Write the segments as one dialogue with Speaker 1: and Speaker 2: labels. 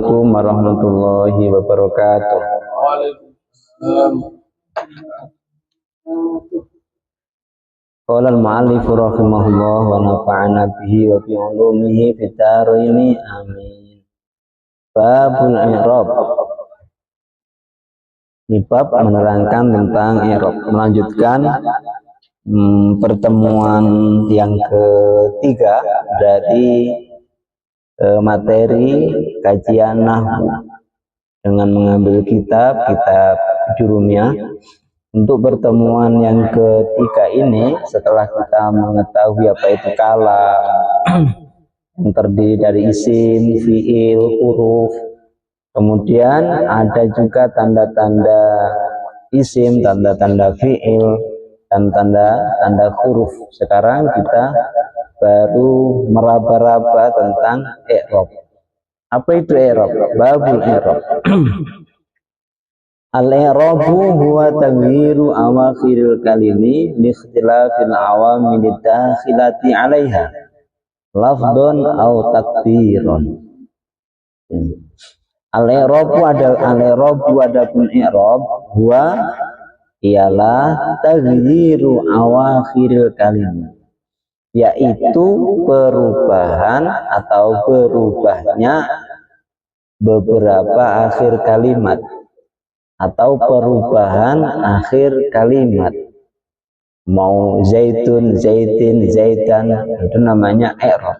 Speaker 1: Assalamualaikum warahmatullahi wabarakatuh. Qala al-mu'allif rahimahullah wa nafa'ana bihi wa bi ulumihi fid dharain amin. Babul i'rab. Ini bab menerangkan tentang i'rab. Melanjutkan pertemuan yang ketiga dari materi kajian nahwu dengan mengambil kitab Jurumiyah. Untuk pertemuan yang ketiga ini, setelah kita mengetahui apa itu kalam yang terdiri dari isim, fiil, huruf, kemudian ada juga tanda-tanda isim, tanda-tanda fiil, dan tanda-tanda huruf. Sekarang kita baru meraba-raba tentang i'rab. Apa itu i'rab? Babul i'rab. Al-i'rabu huwa taghyiru awakhiril kalimi li ikhtilafil awamil dakhilati 'alaiha lafdhun aw taqdirun. Al-i'rabu adapun i'rab huwa ialah taghyiru awakhiril kalimi, yaitu perubahan atau berubahnya beberapa akhir kalimat atau perubahan akhir kalimat. Mau zaitun, zaitin, zaitan, itu namanya i'rab.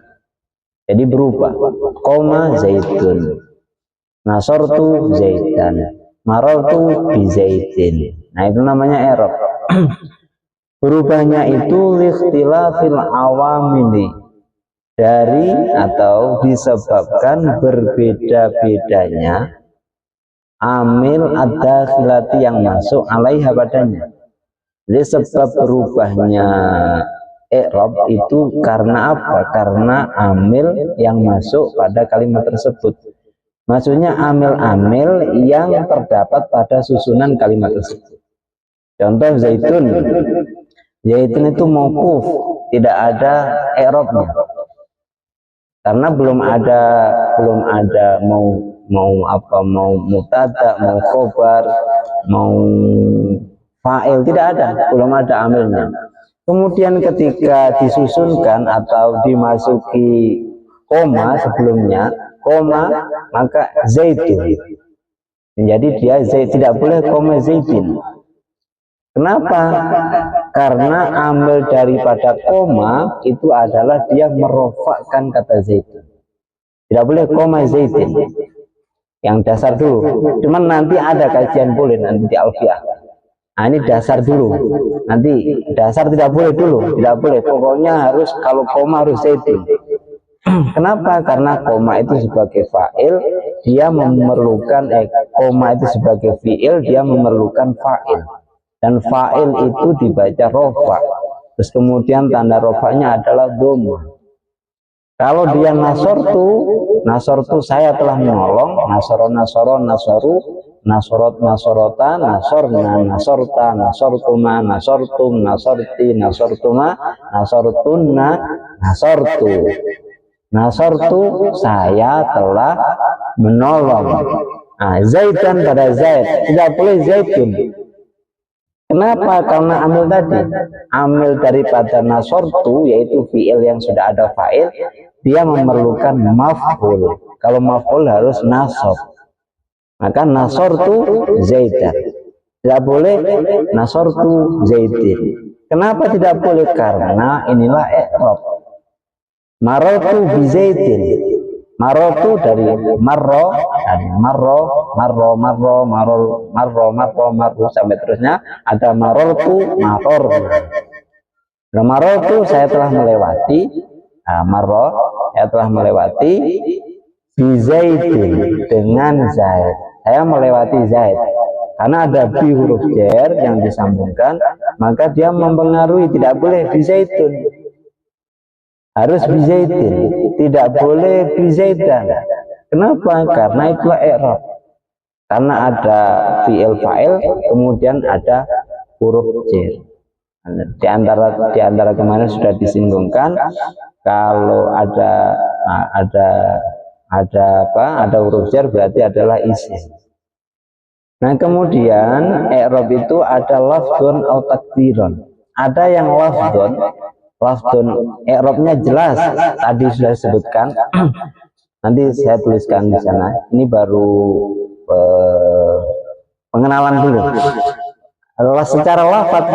Speaker 1: Jadi berubah. Koma zaitun, nasortu zaitan, marartu bi zaitin. Nah, itu namanya i'rab. Berubahnya itu likhtilafil awamili, dari atau disebabkan berbeda-bedanya amil ad-dakhilati yang masuk alaiha padanya. Jadi sebab berubahnya i'rab itu karena apa? Karena amil yang masuk pada kalimat tersebut. Maksudnya amil-amil yang terdapat pada susunan kalimat tersebut. Contoh zaitun. Zaitun itu mauquf, tidak ada i'rabnya. Karena belum ada mau mutada, mau khobar, mau fa'il, tidak ada, belum ada amilnya. Kemudian ketika disusunkan atau dimasuki koma sebelumnya, koma, maka zaitun. Jadi dia tidak boleh koma zaitin. Kenapa? Karena amil daripada koma itu adalah dia merofakkan kata zaitun. Tidak boleh koma zaitin. Yang dasar dulu. Cuman nanti ada kajian boleh nanti di Alfiah. Nah, ini dasar dulu. Nanti dasar tidak boleh dulu, tidak boleh. Pokoknya harus, kalau koma harus zaitun. Kenapa? Karena koma itu sebagai fa'il, dia memerlukan koma itu sebagai fi'il, dia memerlukan fa'il. Dan fa'il itu dibaca rofa. Terus kemudian tanda rofanya adalah dhamma. Kalau dia nasortu saya telah menolong, nasoro nasoru, nasorot nasorota, nasorna nasorta, nasortuma nasortum, nasorti nasortuma, nasortunna nasortu. Nasortu saya telah menolong. Nah, zaitan pada zaid, tidak boleh zaitun. Kenapa? Karena amil tadi, amil daripada nasortu, yaitu fi'il yang sudah ada fa'il, dia memerlukan maf'ul. Kalau maf'ul harus nasob. Maka nasortu zaitan. Tidak boleh nasortu zaitin. Kenapa tidak boleh? Karena inilah i'rab. Marartu bi zaitin. Marartu dari marro, dan marro sampai terusnya ada marartu, marartu saya telah melewati, saya telah melewati bi zaitin, dengan zaid. Saya melewati zaid. Karena ada bi huruf jar yang disambungkan, maka dia mempengaruhi, tidak boleh bi zaitun. Harus bi zaitin, tidak boleh bi zaitan. Kenapa? Karena itulah i'rab. Karena ada fi'il fa'il, kemudian ada huruf jar. Di antara kemarin sudah disinggungkan, kalau ada Ada apa? Ada huruf jar berarti adalah isim. Nah, kemudian i'rab itu ada lafdzun atau takdiron. Ada yang lafdzun i'rabnya jelas, tadi sudah disebutkan. Nanti saya tuliskan di sana. Ini baru pengenalan dulu. Secara lafaz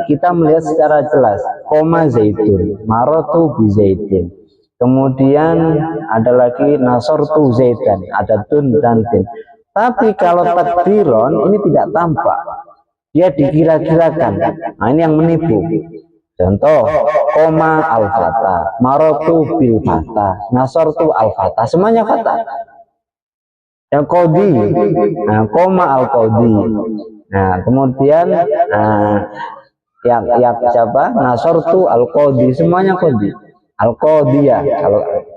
Speaker 1: kita melihat secara jelas. Koma zaitun, marotu bi zaitin. Kemudian ada lagi nasortu zaitan, ada tun dan tin. Tapi kalau takdiron ini tidak tampak, dia dikira-kirakan. Nah, ini yang menipu. Contoh, koma al-fata, marotu bil fata, nasortu al-fata, semuanya fata. Yang kodi, nah, koma al-kodi. Nah, kemudian yang siapa? Nasortu al-kodi, semuanya kodi. Al-Qadiyah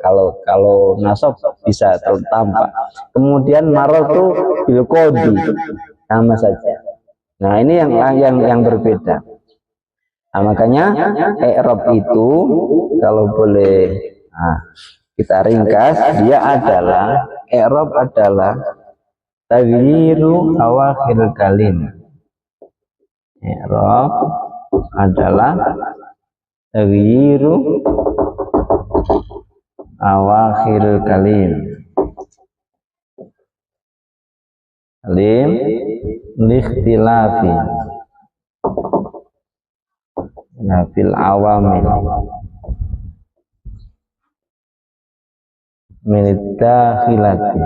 Speaker 1: kalau nasab bisa tampak. Kemudian marotu bil qadi sama saja. Nah, ini yang berbeda. Nah, makanya i'rab itu kalau boleh kita ringkas, dia adalah i'rab adalah taghyiru awakhir kalim. I'rab adalah taghyiru awakhir kalim likhtilafi fil awamil min dakhilati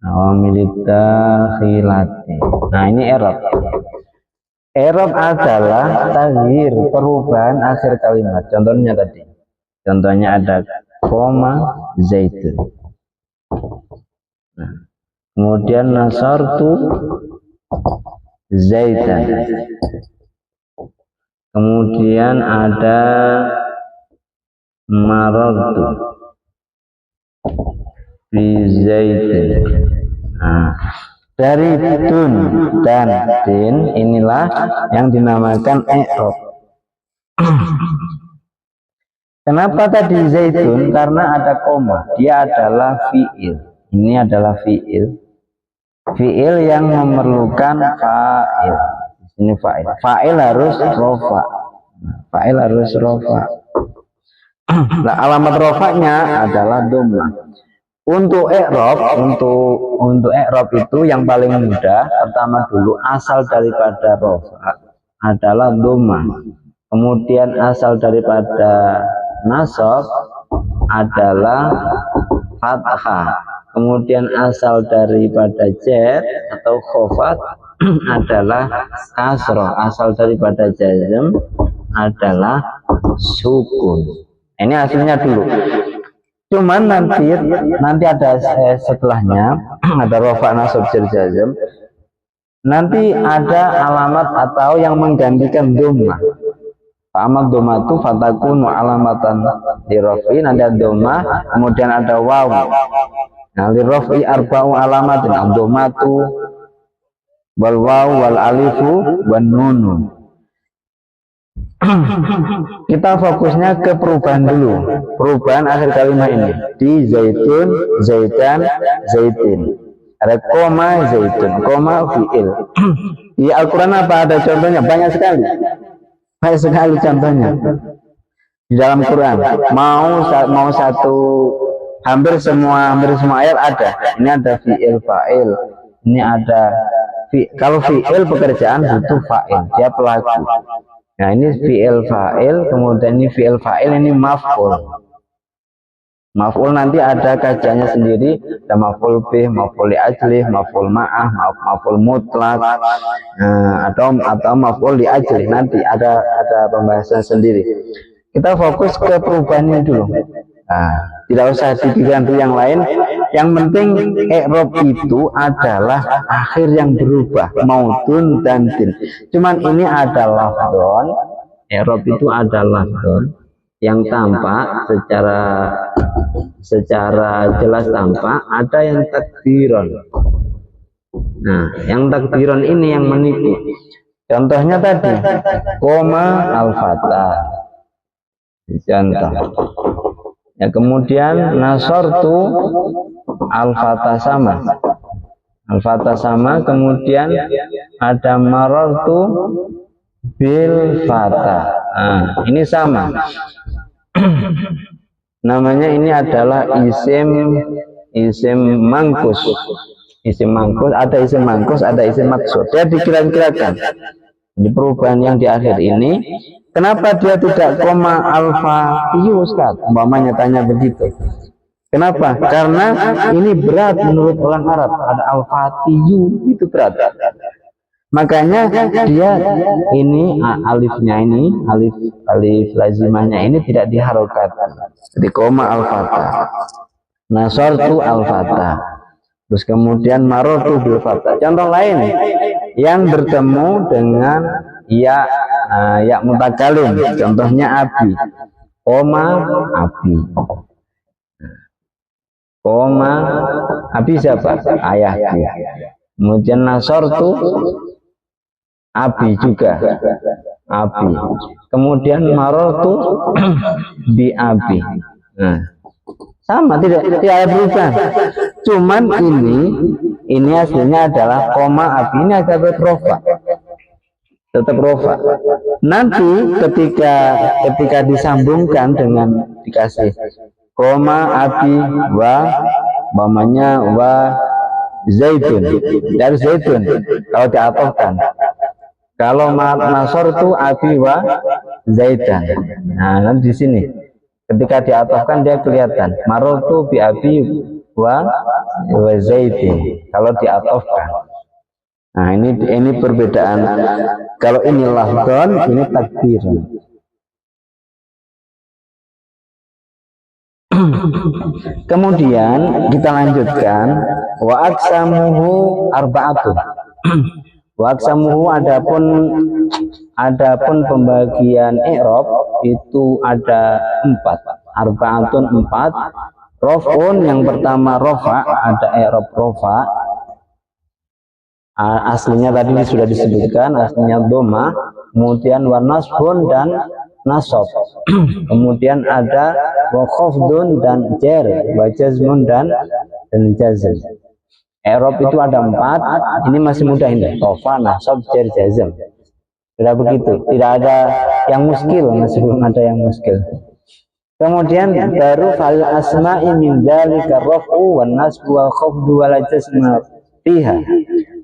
Speaker 1: awamil dakhilati. Nah, ini i'rab. I'rab adalah taghyir, perubahan akhir kalimat. Contohnya tadi. Contohnya ada koma zaitun. Nah, kemudian nasartu zaitan. Kemudian ada marartu bi zaitin. Nah, dari tun dan din inilah yang dinamakan i'rab. Kenapa tadi zaitun? Karena ada koma, dia adalah fi'il. Ini adalah fi'il yang memerlukan fa'il. Ini fa'il. Fa'il harus rofa. Fa'il harus rofa. Nah, alamat rofanya adalah dhammah. Untuk i'rab, untuk i'rab itu yang paling mudah, pertama dulu asal daripada rofa adalah dhammah. Kemudian asal daripada nasab adalah fathah. Kemudian asal daripada jar atau khofat adalah kasroh. Asal daripada jazm adalah sukun. Ini hasilnya dulu. Cuman nanti ada setelahnya ada rofa nasab jar jazm. Nanti ada alamat atau yang menggantikan dhammah. Fa'amat dhammatu fatakunu alamatan lirofi, nanti ada dhammah, kemudian ada waw. Nah, lirofi arba'u alamatin, dhammatu wal waw wal alifu wan nunu. Kita fokusnya ke perubahan dulu, perubahan akhir kalimat ini di zaitun, zaitan, zaitin. Ada koma zaitun, koma fi'il. Di Al-Quran apa ada contohnya? Banyak sekali contohnya di dalam Quran. Mau satu, hampir semua ayat ada. Ini ada fi'il fa'il. Ini ada kalau fi'il pekerjaan butuh fa'il, dia pelaku. Nah, ini fi'il fa'il, kemudian ini fi'il fa'il, ini maf'ul. Maf'ul nanti ada kajiannya sendiri, ada maf'ul bih, maf'ul li ajlih, maf'ul ma'ah, maf'ul mutlak, atau maf'ul li ajlih, nanti ada pembahasan sendiri. Kita fokus ke perubahan ini dulu. Nah, tidak usah dipikirkan yang lain. Yang penting i'rab itu adalah akhir yang berubah, maudun dan din. Cuman ini adalah lafdon, i'rab itu adalah lafdon yang tampak secara jelas tampak, ada yang takdiron. Nah, yang takdiron ini yang menipu. Contohnya tadi koma al-fata. contoh. Ya, kemudian nasortu al-fata sama. Al-fata sama, kemudian ada marartu bil fata. Nah, ini sama. Namanya ini adalah isim mangkus. Isim mangkus, ada isim mangkus, ada isim maksud. Dia dikira-kirakan. Di perubahan yang di akhir ini, kenapa dia tidak koma alfa tiu Ustaz? Umpamanya tanya begitu. Kenapa? Karena ini berat menurut orang Arab. Ada al-fatiyu, itu berat. Makanya dia ini alifnya ini, alif lazimahnya ini tidak diharokat. Di koma al-fatah. Nasortu al-fatah. Terus kemudian marotu bil fatah. Contoh lain yang bertemu dengan ya mutakalim. Contohnya abi. Koma abi. Koma abi siapa? Ayahku. Kemudian nasortu abi juga. Abi. Kemudian marotu bi abi. Nah, sama, tidak ada perubahan. Cuman ini hasilnya adalah koma abi, ini ada tetap rofa. Nanti ketika disambungkan dengan dikasih koma abi wa mamanya wa zaitun, dari zaitun kalau diatofkan. Kalau nasor itu abi wa zaitan. Nah, nanti di sini ketika diatofkan dia kelihatan marotu bi abi wa zaitin kalau diatofkan. Nah, ini perbedaan. Kalau ini lafdon, ini takdir. Kemudian kita lanjutkan wa aksamuhu arba'atun. Wa aksamuhu adapun pembagian i'rab itu ada 4. Arba'atun 4. Rof'un yang pertama rofa, ada i'rab rofa. Aslinya tadi sudah disebutkan, aslinya doma. Kemudian wa nasbun dan nasab. Kemudian ada wa khafdun dan jar, wa jazmun dan jazm. I'rab itu ada 4. Ini masih mudah ini. Rofa, nasab, jar, jazm. Sudah begitu. Tidak ada yang muskil, masih belum ada yang muskil. Kemudian baru fal asma'i min dzalika raf'u wan nasbu wal khafdu wal jazmu fiha.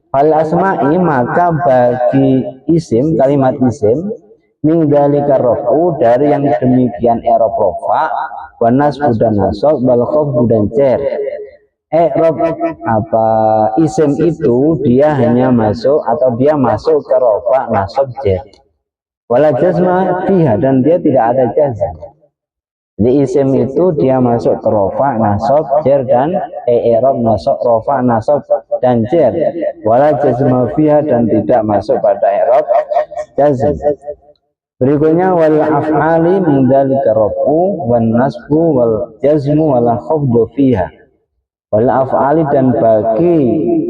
Speaker 1: Fal asma'i, maka bagi isim, kalimat isim min dzalika raf'u, dari yang demikian i'rab rafa, wan nasbu dan nasab, wal khafdu dan jar. I'rab isim itu dia hanya masuk atau dia masuk ke rafa, nasab, jar. Wala jazma fiha, dan dia tidak ada jazm. Jadi isim itu dia masuk ke rafa, nasab, jar, dan i'rab nasab, rafa, nasab, dan jar. Wala jazma fiha, dan tidak masuk pada i'rab jazm. Berikutnya wal af'ali min dzalika raf'u wan nasbu wal jazmu wal khafdu fiha. Wal af'ali, dan bagi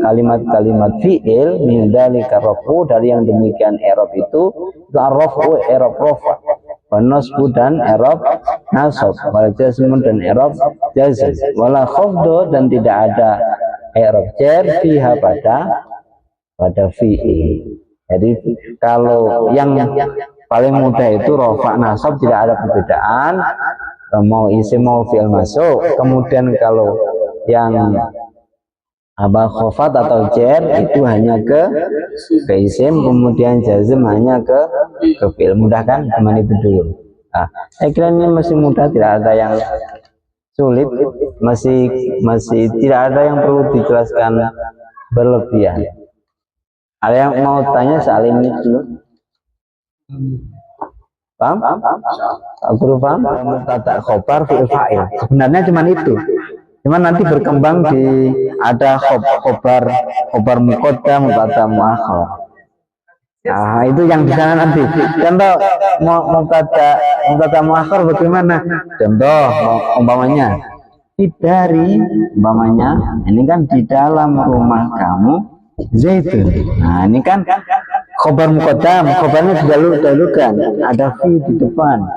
Speaker 1: kalimat-kalimat fi'il min dzalika raf'u, dari yang demikian i'rab itu raf'u i'rab rafa, wan nasbu dan i'rab nasab, wal jazmu dan i'rab jazm, wal khafdu, dan tidak ada i'rab jar fiha pada fi'il. Jadi kalau yang paling mudah itu rafa, nasab, tidak ada perbedaan, mau isim mau fi'il masuk. Kemudian kalau yang khafat atau jar itu hanya ke isim, kemudian jazm hanya ke fi'il. Mudah kan? Cuman itu dulu. Nah, saya kira ini masih mudah, tidak ada yang sulit, masih tidak ada yang perlu dijelaskan berlebihan. Ada yang mau tanya soal ini dulu? Paham? Aku paham. Mubtada khobar fi'il fa'il. Sebenarnya cuma itu. Cuman nanti berkembang di ada khobar muqaddam, mubtada muakhar. Nah, itu yang di sana nanti. Contoh mubtada muakhar bagaimana? Contoh umpamanya dari umpamanya ini kan di dalam rumah kamu zaitun. Nah, ini kan khobar muqaddam, khobarnya didahulukan, ada fi di depan.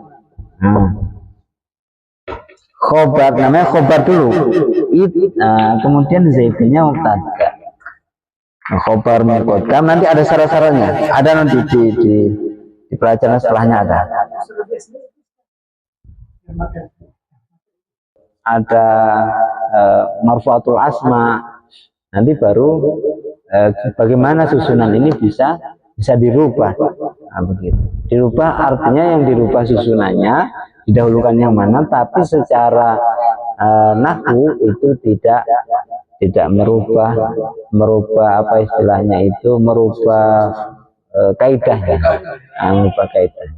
Speaker 1: Khobar, namanya khobar dulu. Kemudian zaitnya mubtada. Khobar muqaddam, nanti ada syarat-syaratnya. Ada nanti di pelajaran setelahnya ada. Ada marfu'atul asma. Nanti baru bagaimana susunan ini bisa dirubah. Nah, begitu. Dirubah artinya yang dirubah susunannya didahulukan yang mana, tapi secara nahwu itu tidak merubah apa istilahnya itu, merubah kaidah ya. Merubah kaidah.